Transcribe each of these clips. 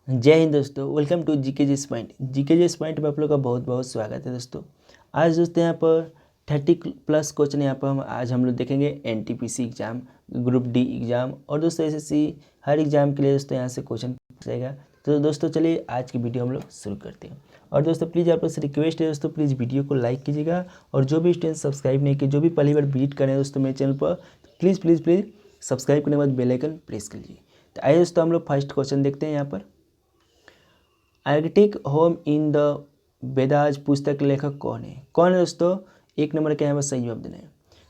जय हिंद दोस्तों, welcome to GKGS point. GKGS point में आप लोग का बहुत बहुत स्वागत है दोस्तों। आज दोस्तों यहाँ पर 30+ क्वेश्चन यहाँ पर आज हम लोग देखेंगे। NTPC exam, group D exam और दोस्तों एसएससी हर एग्ज़ाम के लिए दोस्तों यहाँ से क्वेश्चन जाएगा। तो दोस्तों चलिए आज की वीडियो हम लोग शुरू करते हैं। और दोस्तों प्लीज़ आप लोग से रिक्वेस्ट है दोस्तों, प्लीज़ वीडियो को लाइक कीजिएगा और जो भी स्टूडेंट सब्सक्राइब नहीं किए, जो भी पहली बार विजिट करें दोस्तों मेरे चैनल पर, प्लीज़ प्लीज़ प्लीज़ सब्सक्राइब करने के बाद बेल आइकन प्रेस कीजिए। तो आइए दोस्तों हम लोग फर्स्ट क्वेश्चन देखते हैं। यहाँ पर Arctic home in the Vedas पुस्तक के लेखक कौन है? कौन है दोस्तों? एक नंबर का यहाँ पर सही जवाब देना है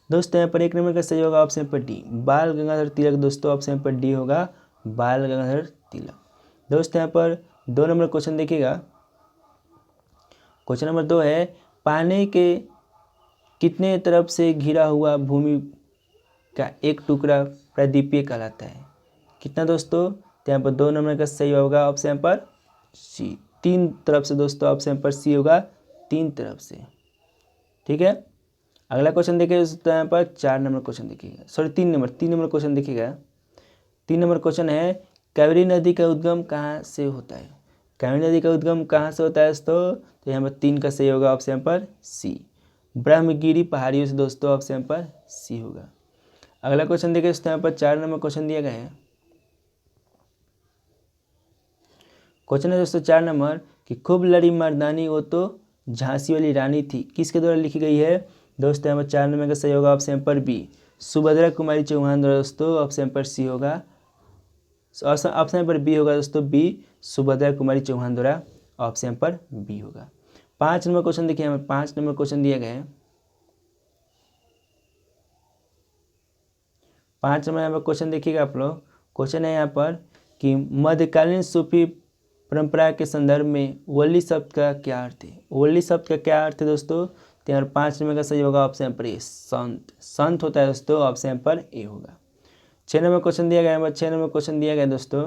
दोस्तों। यहाँ पर एक नंबर का सही होगा ऑप्शन पर डी, बाल गंगाधर तिलक। दोस्तों ऑप्शन पर डी होगा बाल गंगाधर तिलक। दोस्तों यहाँ पर 2 नंबर क्वेश्चन देखिएगा। क्वेश्चन नंबर 2 है, पानी के कितने तरफ से घिरा हुआ भूमि का एक टुकड़ा प्रदीपीय कहलाता है? कितना दोस्तों? तो यहाँ पर 2 नंबर का सही होगा ऑप्शन पर सी, 3 तरफ से। दोस्तों ऑप्शन पर सी होगा 3 तरफ से। ठीक है, अगला क्वेश्चन देखिए दोस्तों। यहाँ पर 4 नंबर क्वेश्चन देखिएगा, सॉरी 3 नंबर क्वेश्चन देखिएगा। 3 नंबर क्वेश्चन है, कावेरी नदी का उद्गम कहाँ से होता है? कावेरी नदी का उद्गम कहाँ से होता है दोस्तों? तो यहाँ पर 3 का सही होगा ऑप्शन पर सी, ब्रह्मगिरी पहाड़ियों से। दोस्तों ऑप्शन पर सी होगा। अगला क्वेश्चन देखिए दोस्तों। यहाँ पर 4 नंबर क्वेश्चन दिया गया है। क्वेश्चन है दोस्तों 4 नंबर कि खूब लड़ी मर्दानी वो तो झांसी वाली रानी थी, किसके द्वारा लिखी गई है? दोस्तों यहाँ पर 4 नंबर का सही होगा ऑप्शन पर बी, सुभद्रा कुमारी चौहान द्वारा। दोस्तों ऑप्शन पर सी होगा, ऑप्शन पर बी होगा दोस्तों, बी सुभद्रा कुमारी चौहान द्वारा। ऑप्शन पर बी होगा। 5 नंबर क्वेश्चन देखिए। हमें 5 नंबर क्वेश्चन दिया गया है। 5 नंबर यहाँ पर क्वेश्चन देखिएगा आप लोग। क्वेश्चन है यहाँ पर कि मध्यकालीन सूफी परंपरा के संदर्भ में वली शब्द का क्या अर्थ है? वली शब्द का क्या अर्थ है दोस्तों? तो यहाँ 5 नंबर का सही होगा ऑप्शन पर ए, संत। संत होता है दोस्तों, ऑप्शन पर ए होगा। 6 नंबर क्वेश्चन दिया गया है। 6 नंबर क्वेश्चन दिया गया दोस्तों,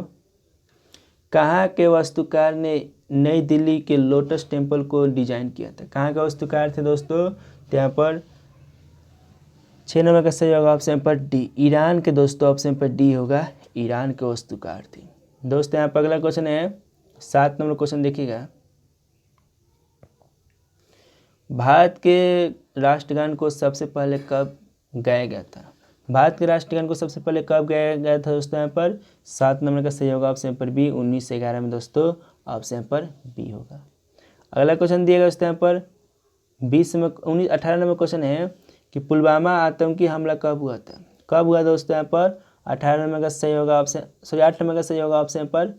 कहाँ के वास्तुकार ने नई दिल्ली के लोटस टेम्पल को डिजाइन किया था? कहाँ का वास्तुकार थे दोस्तों? तो यहाँ पर 6 नंबर का सही होगा ऑप्शन पर डी, ईरान के। दोस्तों ऑप्शन पर डी होगा, ईरान के वास्तुकार थे। दोस्तों यहाँ पर अगला क्वेश्चन है 7 नंबर क्वेश्चन देखिएगा। भारत के राष्ट्रगान को सबसे पहले कब गाया गया था? भारत के राष्ट्रगान को सबसे पहले कब गाया गया था दोस्तों? यहाँ पर 7 नंबर का सही होगा ऑप्शन पर बी, 1911 में। दोस्तों ऑप्शन पर बी होगा। अगला क्वेश्चन दिया गया दोस्तों यहाँ पर 18 नंबर क्वेश्चन है कि पुलवामा आतंकी हमला कब हुआ था? कब हुआ दोस्तों? यहाँ पर 18 नंबर का सही होगा ऑप्शन, सॉरी 8 नंबर का सही होगा ऑप्शन पर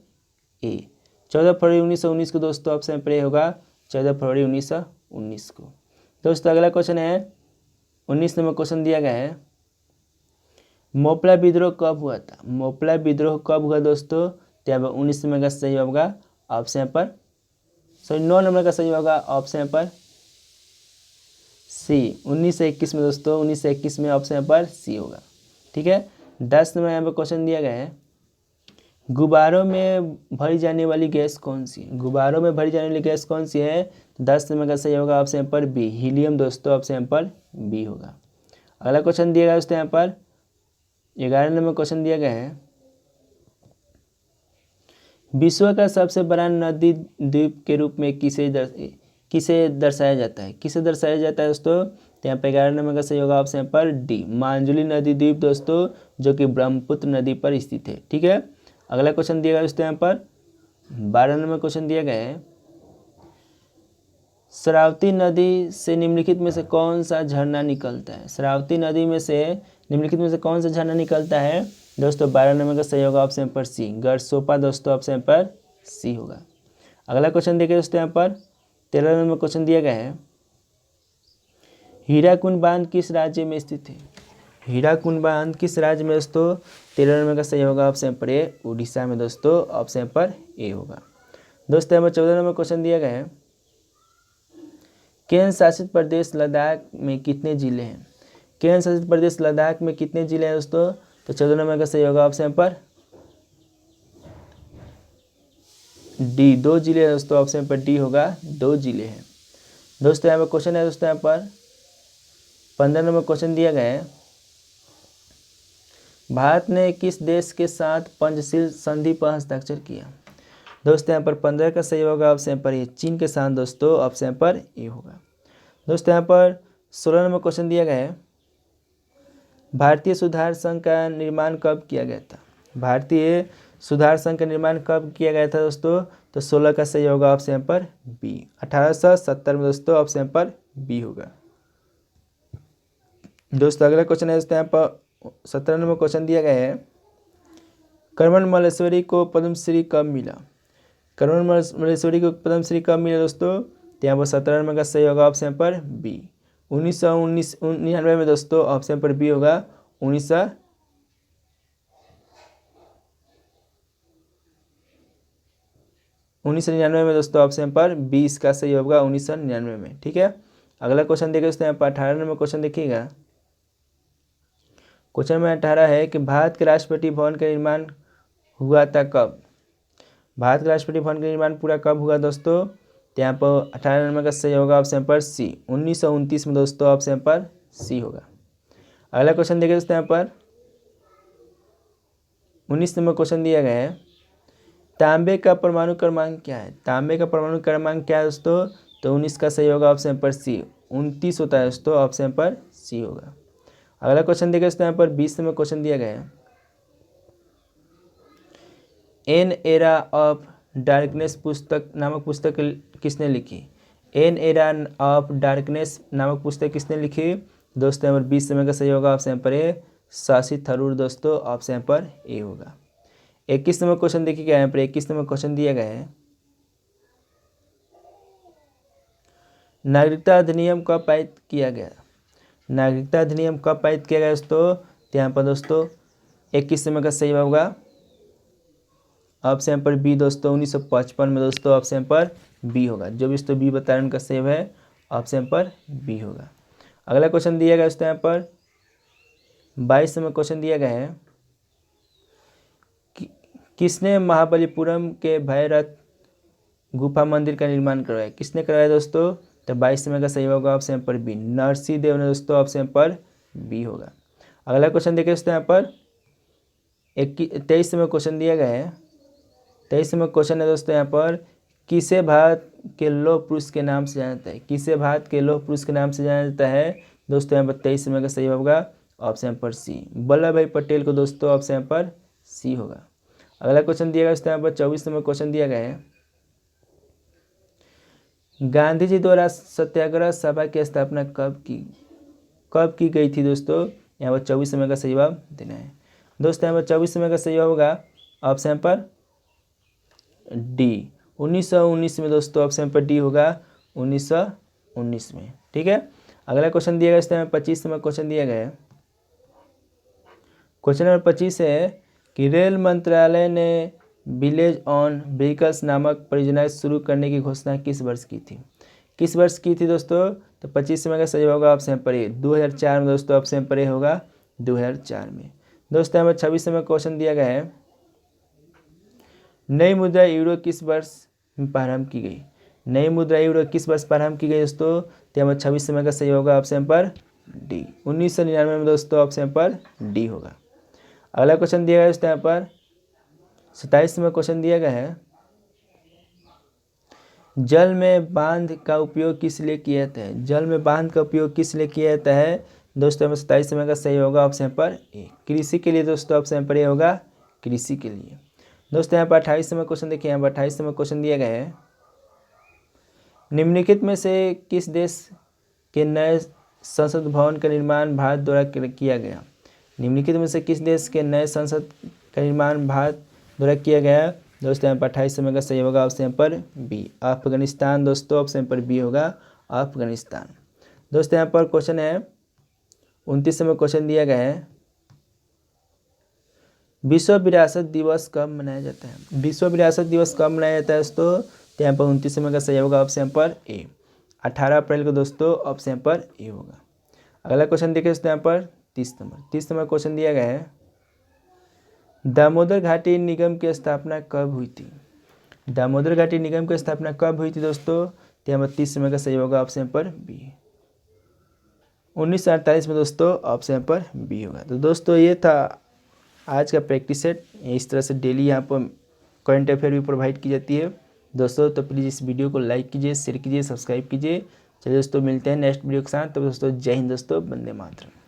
ए, 14 फरवरी 1919 को। दोस्तों ऑप्शन पर ए होगा 14 फरवरी 1919 को। दोस्तों अगला क्वेश्चन है 19 नंबर क्वेश्चन दिया गया है, मोपला विद्रोह कब हुआ था? मोपला विद्रोह कब हुआ दोस्तों? तो यहाँ पर 19 नंबर का सही होगा ऑप्शन पर, सॉरी 9 नंबर का सही होगा ऑप्शन पर सी, 1921 में। दोस्तों 1921 में ऑप्शन पर सी होगा। ठीक है, 10 नंबर यहाँ पर क्वेश्चन दिया गया है, गुब्बारों में भरी जाने वाली गैस कौन सी? गुब्बारों में भरी जाने वाली गैस कौन सी है? 10 नंबर का सही होगा ऑप्शन पर बी, हीलियम। दोस्तों ऑप्शन पर बी होगा। अगला क्वेश्चन दिया गया दोस्तों यहाँ पर 11 नंबर क्वेश्चन दिया गया है, विश्व का सबसे बड़ा नदी द्वीप के रूप में किसे दर्शाया जाता है? किसे दर्शाया जाता है दोस्तों? तो यहाँ पर 11 नंबर का सही होगा ऑप्शन पर डी, मांजुली नदी द्वीप। दोस्तों जो कि ब्रह्मपुत्र नदी पर स्थित है। ठीक है, अगला क्वेश्चन दिया गया दोस्तों यहाँ पर 12 नंबर क्वेश्चन दिया गया है, शरावती नदी से निम्नलिखित में से कौन सा झरना निकलता है? शरावती नदी में से निम्नलिखित में से कौन सा झरना निकलता है? दोस्तों 12 नंबर का सही होगा ऑप्शन पर सी, गरसोपा। दोस्तों ऑप्शन पर सी होगा। अगला क्वेश्चन देखिए दोस्तों यहाँ पर 13 नंबर क्वेश्चन दिया गया है, हीराकुंड बांध किस राज्य में स्थित है? हीराकुंड बांध किस राज्य में? दोस्तों 13 नंबर का सही होगा ऑप्शन पर ए, उड़ीसा में। दोस्तों ऑप्शन पर ए होगा। दोस्तों यहाँ पर 14 नंबर क्वेश्चन दिया गया है, केंद्र शासित प्रदेश लद्दाख में कितने जिले हैं? केंद्र शासित प्रदेश लद्दाख में कितने जिले हैं दोस्तों? तो 14 नंबर का सही होगा ऑप्शन पर डी, 2 जिले हैं। दोस्तों ऑप्शन पर डी होगा, 2 जिले हैं। दोस्तों यहाँ पर क्वेश्चन है दोस्तों यहाँ पर 15 नंबर क्वेश्चन दिया गया है, भारत ने किस देश के साथ पंचशील संधि पर हस्ताक्षर किया? दोस्तों यहाँ पर 15 का सही होगा ऑप्शन यहाँ पर ए चीन के साथ दोस्तों ऑप्शन यहाँ पर ए होगा। दोस्तों यहाँ पर 16 नंबर क्वेश्चन दिया गया है, भारतीय सुधार संघ का निर्माण कब किया गया था। भारतीय सुधार संघ का निर्माण कब किया गया था दोस्तों, तो 16 का सही होगा ऑप्शन यहाँ पर बी 1870 में दोस्तों ऑप्शन यहाँ पर बी होगा। दोस्तों अगला क्वेश्चन है दोस्तों यहाँ पर 17 नंबर क्वेश्चन दिया गया है, कर्मन मल्लेश्वरी को पद्मश्री कब मिला। कर्मन मल्लेश्वरी को पद्मश्री कब मिला दोस्तों, तो यहाँ पर 17 नंबर का सही होगा ऑप्शन पर बी 1999 में दोस्तों ऑप्शन पर बी होगा 1999 में दोस्तों ऑप्शन पर बी इसका सही होगा 1999 में। ठीक है, अगला क्वेश्चन देखिए दोस्तों यहाँ पर 18 नंबर क्वेश्चन देखिएगा। क्वेश्चन में 18 है कि भारत के राष्ट्रपति भवन का निर्माण हुआ था कब। भारत के राष्ट्रपति भवन का निर्माण पूरा कब हुआ दोस्तों, तो यहाँ पर 18 नंबर का सही होगा ऑप्शन पर सी 1929 में दोस्तों ऑप्शन पर सी होगा। अगला क्वेश्चन देखिए दोस्तों यहाँ पर 19 नंबर क्वेश्चन दिया गया है, तांबे का परमाणु क्रमांक क्या है। तांबे का परमाणु क्रमांक क्या है दोस्तों, तो 19 का सही होगा ऑप्शन पर सी 29 होता है दोस्तों ऑप्शन पर सी होगा। अगला क्वेश्चन देखिए दोस्तों यहाँ पर 20 नंबर क्वेश्चन दिया गया है, एन एरा ऑफ डार्कनेस नामक पुस्तक किसने लिखी। एन एरा ऑफ डार्कनेस नामक पुस्तक किसने लिखी दोस्तों, यहाँ पर 20 नंबर का सही होगा ऑप्शन पर ए शशि थरूर दोस्तों ऑप्शन पर ए होगा। 21 नंबर क्वेश्चन देखिएगा, यहाँ पर 21 नंबर क्वेश्चन दिया गया है, नागरिकता अधिनियम कब पारित किया गया। नागरिकता अधिनियम कब पारित किया गया दोस्तों, तो यहाँ पर दोस्तों 21 नंबर का सही होगा ऑप्शन पर बी दोस्तों 1955 में दोस्तों ऑप्शन पर बी होगा। जो भी दोस्तों बी बता रहे हैं उनका सेव है ऑप्शन पर बी होगा। अगला क्वेश्चन दिया गया दोस्तों यहाँ पर 22 नंबर क्वेश्चन दिया गया है, किसने महाबलीपुरम के भैरथ गुफा मंदिर का निर्माण करवाया। किसने करवाया दोस्तों, तो 22 नंबर का सही होगा ऑप्शन पर बी नरसिंह देव ने दोस्तों ऑप्शन पर बी होगा। अगला क्वेश्चन देखिए दोस्तों यहाँ पर 23 नंबर क्वेश्चन दिया गया है। 23 नंबर क्वेश्चन है दोस्तों यहाँ पर, किसे भारत के लौह पुरुष के नाम से जाना जाता है। किसे भारत के लौह पुरुष के नाम से जाना जाता है दोस्तों, यहाँ पर 23 नंबर का सही होगा ऑप्शन पर सी वल्लभ भाई पटेल को दोस्तों ऑप्शन पर सी होगा। अगला क्वेश्चन दिया गया दोस्तों यहाँ पर 24 नंबर क्वेश्चन दिया गया है, गांधी जी द्वारा सत्याग्रह सभा की स्थापना कब की गई थी दोस्तों, यहाँ पर 24 नंबर का सही जवाब देना है। दोस्तों यहाँ पर 24 नंबर का सही होगा ऑप्शन पर डी 1919 में दोस्तों ऑप्शन पर डी होगा 1919 में। ठीक है, अगला क्वेश्चन दिया गया इस टाइम 25 नंबर क्वेश्चन दिया गया है। क्वेश्चन नंबर 25 है कि रेल मंत्रालय ने विलेज ऑन व्हीकल्स नामक परियोजना शुरू करने की घोषणा किस वर्ष की थी। किस वर्ष की थी दोस्तों, तो 25 नंबर का सही होगा ऑप्शन पर ए 2004 में दोस्तों ऑप्शन पर ए होगा 2004 में। दोस्तों यहाँ पर 26 नंबर क्वेश्चन दिया गया है, नई मुद्रा यूरो किस वर्ष में प्रारंभ की गई। नई मुद्रा यूरो किस वर्ष प्रारंभ की गई दोस्तों, तो यहाँ पर 26 नंबर का सही होगा ऑप्शन पर डी 1999 में दोस्तों ऑप्शन पर डी होगा। अगला क्वेश्चन दिया गया दोस्तों यहाँ पर 27 नंबर क्वेश्चन दिया गया है, जल में बांध का उपयोग किस लिए किया जाता है। जल में बांध का उपयोग किस लिए किया जाता है दोस्तों, यहाँ पर 27 नंबर का सही होगा ऑप्शन पर ए कृषि के लिए दोस्तों ऑप्शन पर ए होगा कृषि के लिए। दोस्तों यहाँ पर 28 नंबर क्वेश्चन देखिए, यहाँ पर 28 नंबर क्वेश्चन दिया गया है, निम्नलिखित में से किस देश के नए संसद भवन का निर्माण भारत द्वारा किया गया। निम्नलिखित में से किस देश के नए संसद का निर्माण भारत द्वारा किया गया। दोस्तों यहाँ पर 28 नंबर का सही होगा ऑप्शन पर बी अफगानिस्तान दोस्तों ऑप्शन पर बी होगा अफगानिस्तान। दोस्तों यहाँ पर क्वेश्चन है 29 नंबर क्वेश्चन दिया गया है, विश्व विरासत दिवस कब मनाया जाता है। विश्व विरासत दिवस कब मनाया जाता है दोस्तों, तो यहाँ पर 29 नंबर का सही होगा ऑप्शन पर ए 18 अप्रैल को दोस्तों ऑप्शन पर ए होगा। अगला क्वेश्चन देखिए दोस्तों यहाँ पर 30 नंबर क्वेश्चन दिया गया है, दामोदर घाटी निगम की स्थापना कब हुई थी। दामोदर घाटी निगम की स्थापना कब हुई थी दोस्तों, तो यहाँ पर 30 नंबर का सही होगा ऑप्शन पर बी 1948 में दोस्तों ऑप्शन पर बी होगा। तो दोस्तों ये था आज का प्रैक्टिस सेट। इस तरह से डेली यहाँ पर करंट अफेयर भी प्रोवाइड की जाती है दोस्तों। तो प्लीज़ इस वीडियो को लाइक कीजिए, शेयर कीजिए, सब्सक्राइब कीजिए। चलिए दोस्तों, मिलते हैं नेक्स्ट वीडियो के साथ। तो दोस्तों जय हिंद दोस्तों, वंदे मातरम।